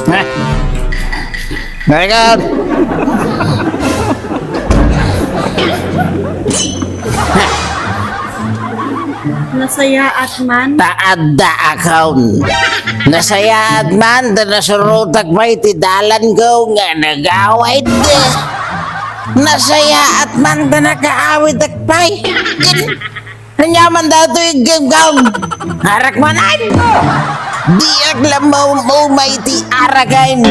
Hah? Mereka Nasayaat man. taada account. Nasayaad man da nasurutak pa itidalan ko nga nagawait de. Nasayaat man da nakaawit akpay. Nanyaman dato yung gagawin. Harak manan. Di aglam mo may ti aragain.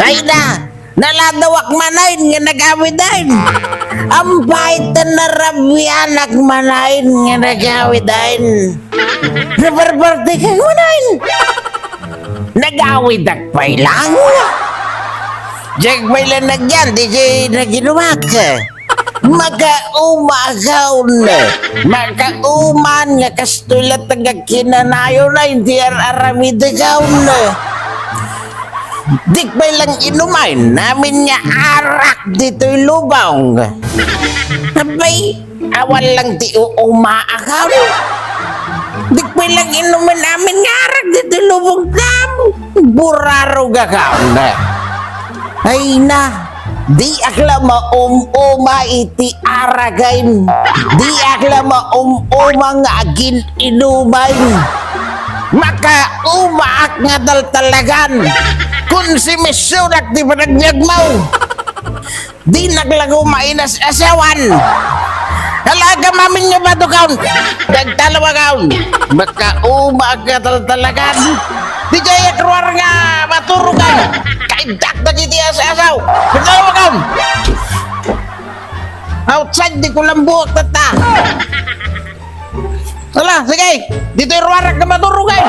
Ay na. Naladawak manain nga nagawid dain. Ang bait na narabyan manain nga nagawid dain. Nabarbarti ka manain. Nagawid akpay lang. Jag may lanagyan, di siya naginumak. Makaumagaw na. Makauman nga kastulat ng kinanayo na hindi aramidigaw na. Dik may lang inumain namin nga arak dito'y lubang. Abay, awan lang di umaakaw. Dik may lang inuman namin nga arak dito'y lubang damo. Buraro gakaw na. Ay na. Di akla maumuma iti aragain. Di akla maumuma nga agin inumain. Makaumaak nga daltalagan. Kung si Misurak di panagyag mo. Di naglago mainas asawan. Alaga mamin nga ba ito kaun? Dagtalawa kaun. Makaumaak nga daltalagan. Di kaya keluar nga maturugan. Kaidak na kiti asaw. Dagtalawa kaun. Outside di ko lang buhok tata. Wala, sige. Dito yung ruwarak na maturugan.